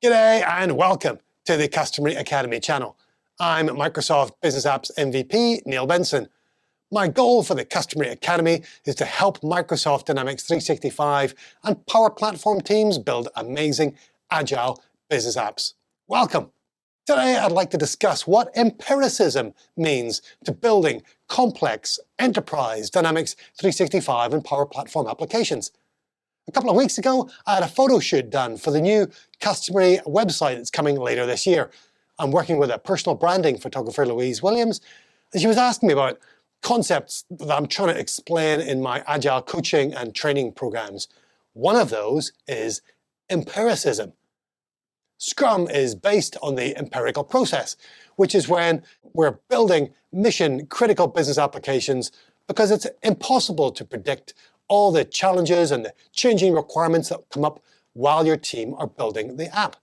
G'day and welcome to the Customer Academy channel. I'm Microsoft Business Apps MVP, Neil Benson. My goal for the Customer Academy is to help Microsoft Dynamics 365 and Power Platform teams build amazing, agile business apps. Welcome. Today I'd like to discuss what empiricism means to building complex enterprise Dynamics 365 and Power Platform applications. A couple of weeks ago, I had a photo shoot done for the new Customer website that's coming later this year. I'm working with a personal branding photographer, Louise Williams, and she was asking me about concepts that I'm trying to explain in my agile coaching and training programs. One of those is empiricism. Scrum is based on the empirical process, which is when we're building mission-critical business applications because it's impossible to predict all the challenges and the changing requirements that come up while your team are building the app.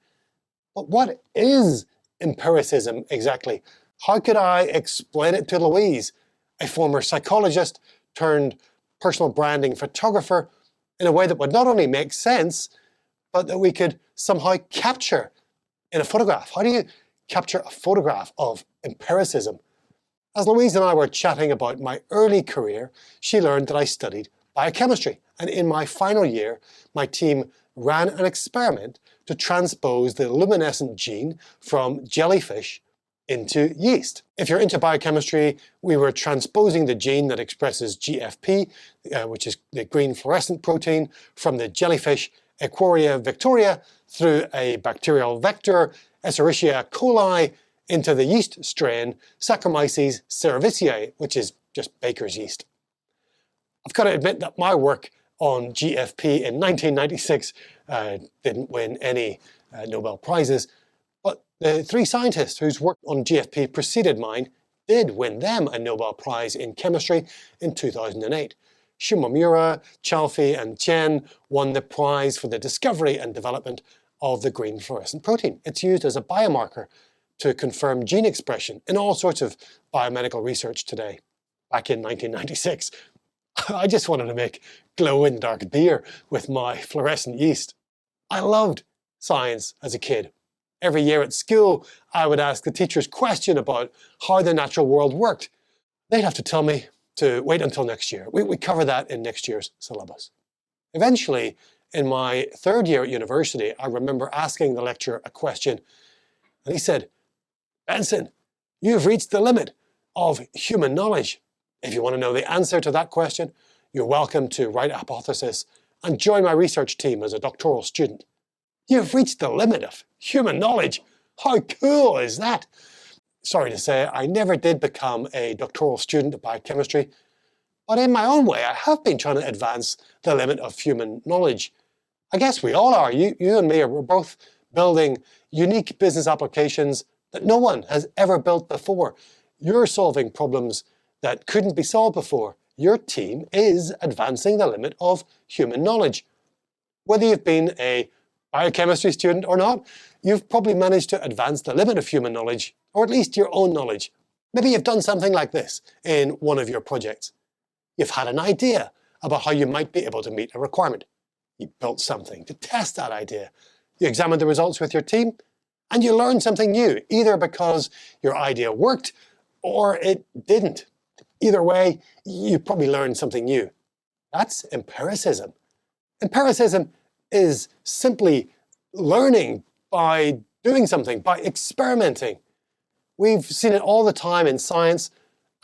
But what is empiricism exactly? How could I explain it to Louise, a former psychologist turned personal branding photographer, in a way that would not only make sense, but that we could somehow capture in a photograph? How do you capture a photograph of empiricism? As Louise and I were chatting about my early career, she learned that I studied biochemistry. And in my final year, my team ran an experiment to transpose the luminescent gene from jellyfish into yeast. If you're into biochemistry, we were transposing the gene that expresses GFP, which is the green fluorescent protein, from the jellyfish Equoria victoria through a bacterial vector, Escherichia coli, into the yeast strain Saccharomyces cerevisiae, which is just baker's yeast. I've got to admit that my work on GFP in 1996 didn't win any Nobel Prizes, but the three scientists whose work on GFP preceded mine did win them a Nobel Prize in chemistry in 2008. Shimomura, Chalfie, and Chen won the prize for the discovery and development of the green fluorescent protein. It's used as a biomarker to confirm gene expression in all sorts of biomedical research today. Back in 1996, I just wanted to make glow-in-the-dark beer with my fluorescent yeast. I loved science as a kid. Every year at school, I would ask the teachers questions about how the natural world worked. They'd have to tell me to wait until next year. We cover that in next year's syllabus. Eventually, in my third year at university, I remember asking the lecturer a question, and he said, "Benson, you've reached the limit of human knowledge. If you want to know the answer to that question, you're welcome to write a hypothesis and join my research team as a doctoral student." You've reached the limit of human knowledge. How cool is that? Sorry to say, I never did become a doctoral student of biochemistry, but in my own way, I have been trying to advance the limit of human knowledge. I guess we all are. You and me we're both building unique business applications that no one has ever built before. You're solving problems that couldn't be solved before. Your team is advancing the limit of human knowledge. Whether you've been a biochemistry student or not, you've probably managed to advance the limit of human knowledge, or at least your own knowledge. Maybe you've done something like this in one of your projects. You've had an idea about how you might be able to meet a requirement. You built something to test that idea. You examined the results with your team, and you learned something new, either because your idea worked or it didn't. Either way, you probably learned something new. That's empiricism. Empiricism is simply learning by doing something, by experimenting. We've seen it all the time in science,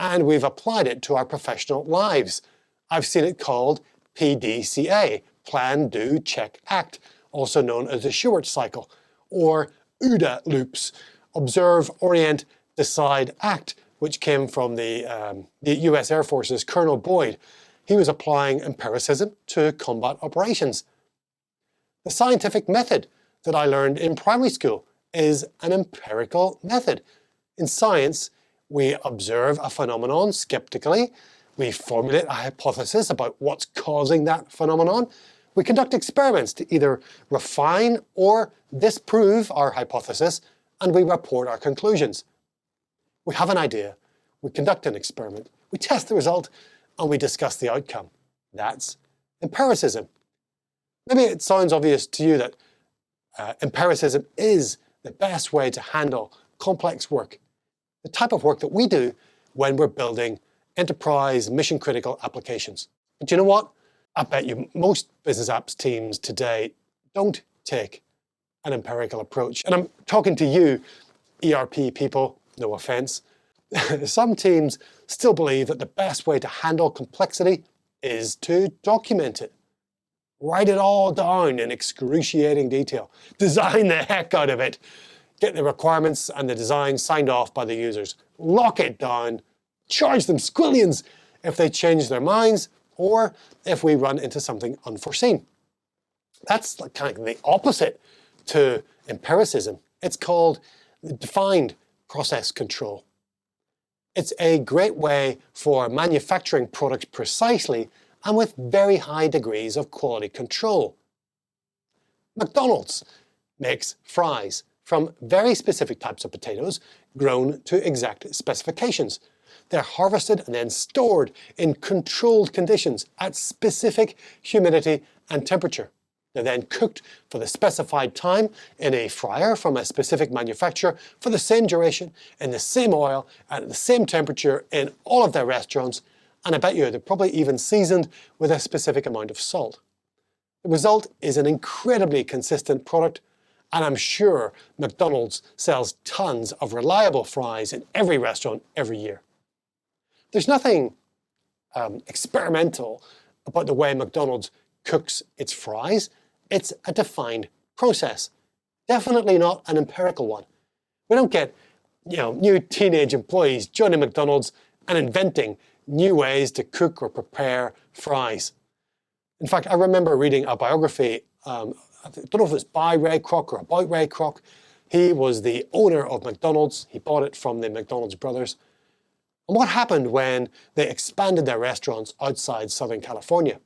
and we've applied it to our professional lives. I've seen it called PDCA, Plan, Do, Check, Act, also known as the Shewhart cycle, or OODA loops, Observe, Orient, Decide, Act, which came from the US Air Force's Colonel Boyd. He was applying empiricism to combat operations. The scientific method that I learned in primary school is an empirical method. In science, we observe a phenomenon skeptically, we formulate a hypothesis about what's causing that phenomenon, we conduct experiments to either refine or disprove our hypothesis, and we report our conclusions. We have an idea, we conduct an experiment, we test the result, and we discuss the outcome. That's empiricism. Maybe it sounds obvious to you that empiricism is the best way to handle complex work, the type of work that we do when we're building enterprise mission-critical applications. But you know what? I bet you most business apps teams today don't take an empirical approach. And I'm talking to you, ERP people, no offense. Some teams still believe that the best way to handle complexity is to document it. Write it all down in excruciating detail. Design the heck out of it. Get the requirements and the design signed off by the users. Lock it down. Charge them squillions if they change their minds or if we run into something unforeseen. That's kind of the opposite to empiricism. It's called defined process control. It's a great way for manufacturing products precisely and with very high degrees of quality control. McDonald's makes fries from very specific types of potatoes grown to exact specifications. They're harvested and then stored in controlled conditions at specific humidity and temperature. They're then cooked for the specified time in a fryer from a specific manufacturer for the same duration, in the same oil, at the same temperature in all of their restaurants, and I bet you they're probably even seasoned with a specific amount of salt. The result is an incredibly consistent product, and I'm sure McDonald's sells tons of reliable fries in every restaurant every year. There's nothing experimental about the way McDonald's cooks its fries. It's a defined process, definitely not an empirical one. We don't get, new teenage employees joining McDonald's and inventing new ways to cook or prepare fries. In fact, I remember reading a biography, I don't know if it's by Ray Kroc or about Ray Kroc. He was the owner of McDonald's. He bought it from the McDonald's brothers. And what happened when they expanded their restaurants outside Southern California?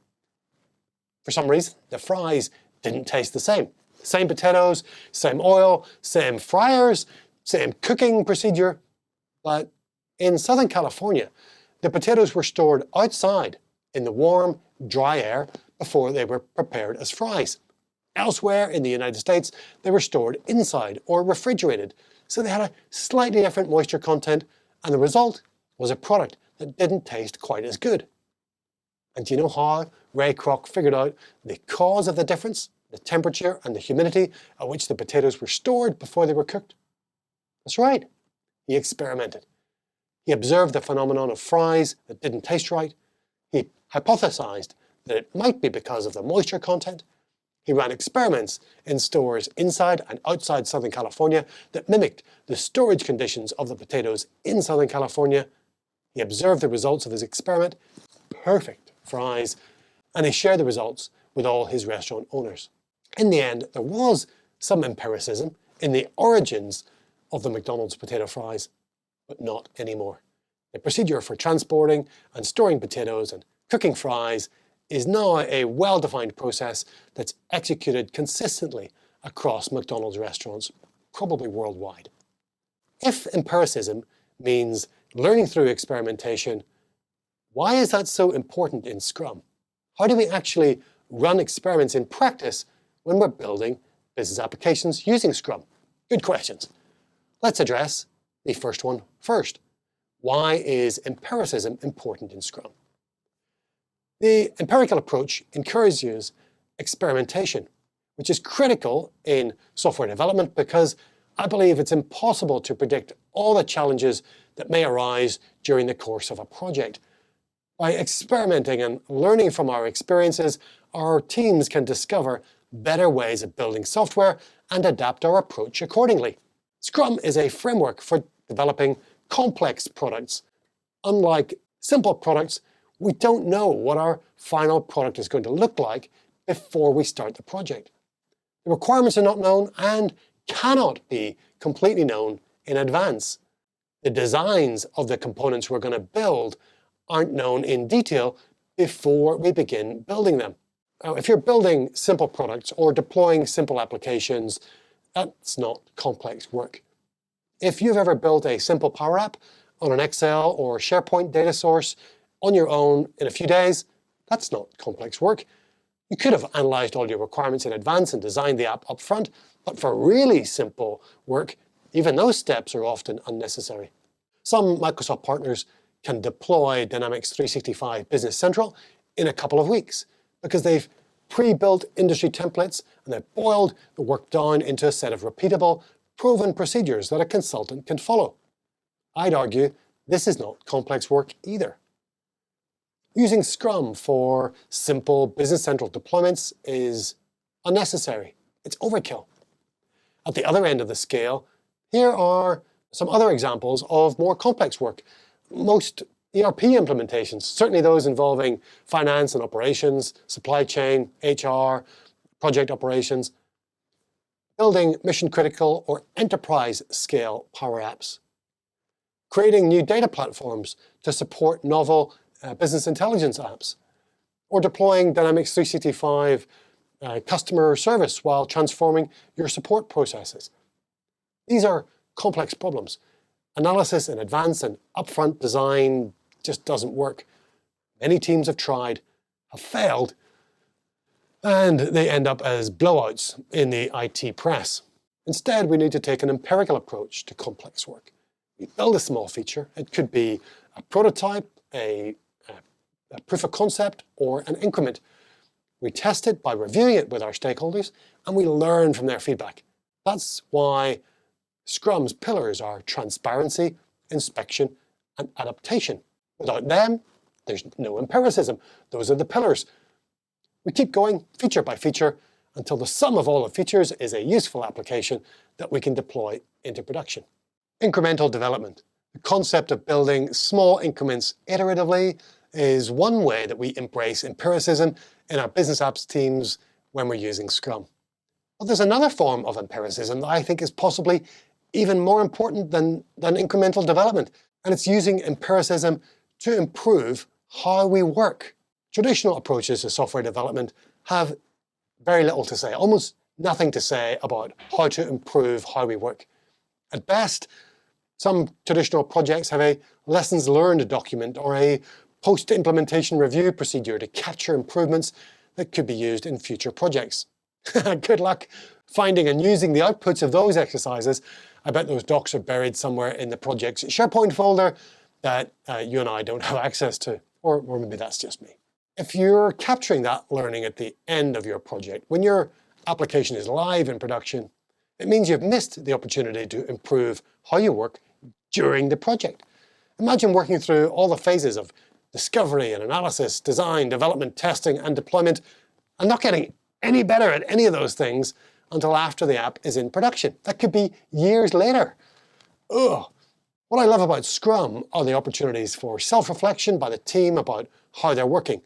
For some reason, the fries didn't taste the same. Same potatoes, same oil, same fryers, same cooking procedure. But in Southern California, the potatoes were stored outside in the warm, dry air before they were prepared as fries. Elsewhere in the United States, they were stored inside or refrigerated, so they had a slightly different moisture content, and the result was a product that didn't taste quite as good. And do you know how Ray Kroc figured out the cause of the difference, the temperature and the humidity at which the potatoes were stored before they were cooked? That's right, he experimented. He observed the phenomenon of fries that didn't taste right. He hypothesized that it might be because of the moisture content. He ran experiments in stores inside and outside Southern California that mimicked the storage conditions of the potatoes in Southern California. He observed the results of his experiment, perfect fries, and he shared the results with all his restaurant owners. In the end, there was some empiricism in the origins of the McDonald's potato fries, but not anymore. The procedure for transporting and storing potatoes and cooking fries is now a well-defined process that's executed consistently across McDonald's restaurants, probably worldwide. If empiricism means learning through experimentation, why is that so important in Scrum? How do we actually run experiments in practice when we're building business applications using Scrum? Good questions. Let's address the first one first. Why is empiricism important in Scrum? The empirical approach encourages experimentation, which is critical in software development because I believe it's impossible to predict all the challenges that may arise during the course of a project. By experimenting and learning from our experiences, our teams can discover better ways of building software and adapt our approach accordingly. Scrum is a framework for developing complex products. Unlike simple products, we don't know what our final product is going to look like before we start the project. The requirements are not known and cannot be completely known in advance. The designs of the components we're going to build aren't known in detail before we begin building them. Now, if you're building simple products or deploying simple applications, that's not complex work. If you've ever built a simple Power App on an Excel or SharePoint data source on your own in a few days, that's not complex work. You could have analyzed all your requirements in advance and designed the app up front, but for really simple work, even those steps are often unnecessary. Some Microsoft partners can deploy Dynamics 365 Business Central in a couple of weeks because they've pre-built industry templates and they've boiled the work down into a set of repeatable, proven procedures that a consultant can follow. I'd argue this is not complex work either. Using Scrum for simple Business Central deployments is unnecessary. It's overkill. At the other end of the scale, here are some other examples of more complex work. Most ERP implementations, certainly those involving finance and operations, supply chain, HR, project operations, building mission-critical or enterprise-scale Power Apps, creating new data platforms to support novel business intelligence apps, or deploying Dynamics 365 customer service while transforming your support processes. These are complex problems. Analysis in advance and upfront design just doesn't work. Many teams have tried, have failed, and they end up as blowouts in the IT press. Instead, we need to take an empirical approach to complex work. We build a small feature. It could be a prototype, a proof of concept, or an increment. We test it by reviewing it with our stakeholders, and we learn from their feedback. That's why Scrum's pillars are transparency, inspection, and adaptation. Without them, there's no empiricism. Those are the pillars. We keep going feature by feature until the sum of all the features is a useful application that we can deploy into production. Incremental development. The concept of building small increments iteratively is one way that we embrace empiricism in our business apps teams when we're using Scrum. But there's another form of empiricism that I think is possibly even more important than incremental development, and it's using empiricism to improve how we work. Traditional approaches to software development have very little to say, almost nothing to say about how to improve how we work. At best, some traditional projects have a lessons learned document or a post-implementation review procedure to capture improvements that could be used in future projects. Good luck finding and using the outputs of those exercises. I bet those docs are buried somewhere in the project's SharePoint folder that you and I don't have access to, or maybe that's just me. If you're capturing that learning at the end of your project, when your application is live in production, it means you've missed the opportunity to improve how you work during the project. Imagine working through all the phases of discovery and analysis, design, development, testing, and deployment, and not getting any better at any of those things until after the app is in production. That could be years later. Ugh. What I love about Scrum are the opportunities for self-reflection by the team about how they're working.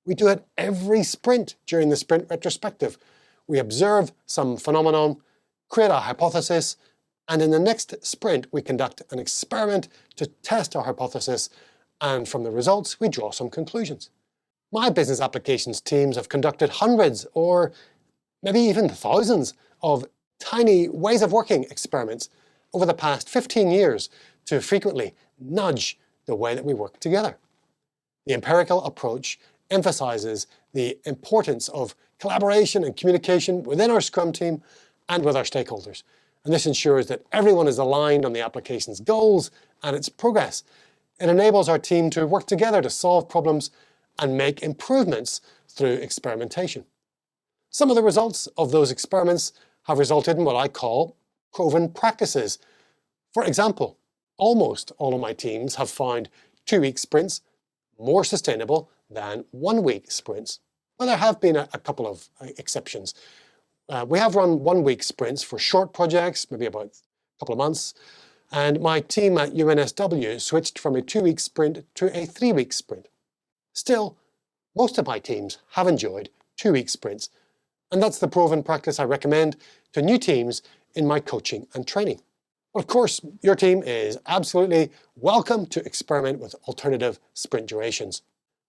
We do it every sprint during the sprint retrospective. We observe some phenomenon, create a hypothesis, and in the next sprint, we conduct an experiment to test our hypothesis, and from the results, we draw some conclusions. My business applications teams have conducted hundreds or maybe even thousands of tiny ways of working experiments over the past 15 years to frequently nudge the way that we work together. The empirical approach emphasizes the importance of collaboration and communication within our Scrum team and with our stakeholders. And this ensures that everyone is aligned on the application's goals and its progress. It enables our team to work together to solve problems and make improvements through experimentation. Some of the results of those experiments have resulted in what I call proven practices. For example, almost all of my teams have found 2-week sprints more sustainable than 1-week sprints. Well, there have been a couple of exceptions. We have run 1-week sprints for short projects, maybe about a couple of months, and my team at UNSW switched from a 2-week sprint to a 3-week sprint. Still, most of my teams have enjoyed 2-week sprints, and that's the proven practice I recommend to new teams in my coaching and training. But of course, your team is absolutely welcome to experiment with alternative sprint durations.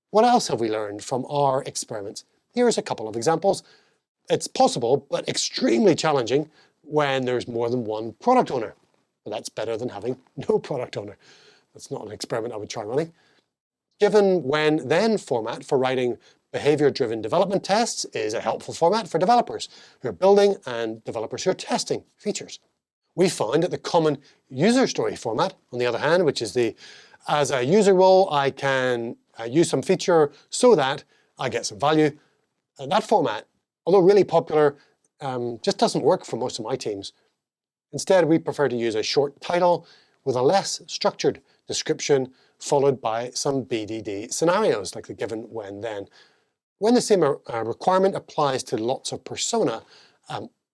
What else have we learned from our experiments? Here's a couple of examples. It's possible, but extremely challenging when there's more than one product owner. But that's better than having no product owner. That's not an experiment I would try running. Given when-then format for writing Behavior-driven development tests is a helpful format for developers who are building and developers who are testing features. We found that the common user story format, on the other hand, which is as a user role, I can use some feature so that I get some value. That format, although really popular, just doesn't work for most of my teams. Instead, we prefer to use a short title with a less structured description followed by some BDD scenarios, like the given, when, then. When the same requirement applies to lots of persona,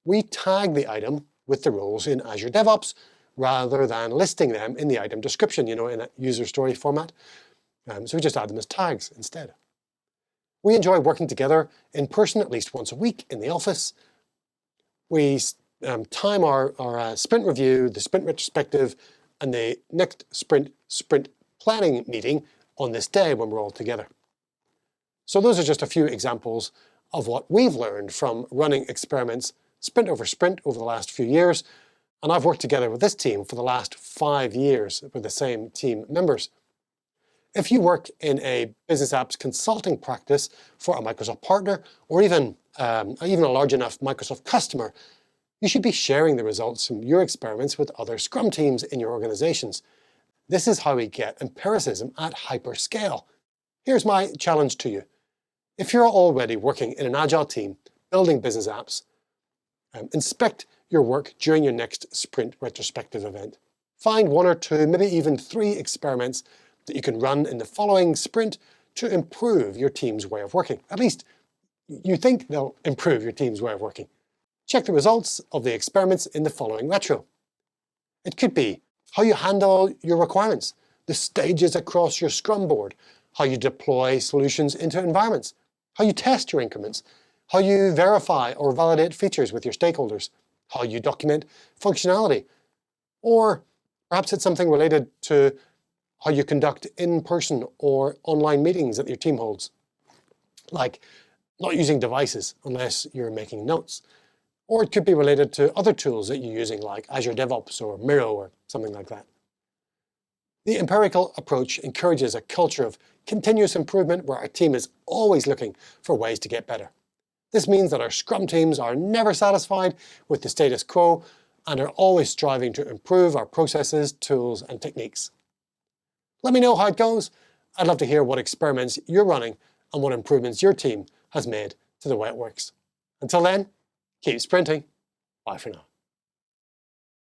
we tag the item with the roles in Azure DevOps rather than listing them in the item description, in a user story format. So we just add them as tags instead. We enjoy working together in person at least once a week in the office. We time our sprint review, the sprint retrospective, and the next sprint planning meeting on this day when we're all together. So those are just a few examples of what we've learned from running experiments sprint over the last few years. And I've worked together with this team for the last 5 years with the same team members. If you work in a business apps consulting practice for a Microsoft partner, or even a large enough Microsoft customer, you should be sharing the results from your experiments with other Scrum teams in your organizations. This is how we get empiricism at hyperscale. Here's my challenge to you. If you're already working in an agile team building business apps, inspect your work during your next sprint retrospective event. Find 1 or 2, maybe even 3 experiments that you can run in the following sprint to improve your team's way of working. At least you think they'll improve your team's way of working. Check the results of the experiments in the following retro. It could be how you handle your requirements, the stages across your Scrum board, how you deploy solutions into environments, how you test your increments, how you verify or validate features with your stakeholders, how you document functionality, or perhaps it's something related to how you conduct in-person or online meetings that your team holds, like not using devices unless you're making notes. Or it could be related to other tools that you're using, like Azure DevOps or Miro or something like that. The empirical approach encourages a culture of continuous improvement where our team is always looking for ways to get better. This means that our Scrum teams are never satisfied with the status quo and are always striving to improve our processes, tools, and techniques. Let me know how it goes. I'd love to hear what experiments you're running and what improvements your team has made to the way it works. Until then, keep sprinting. Bye for now.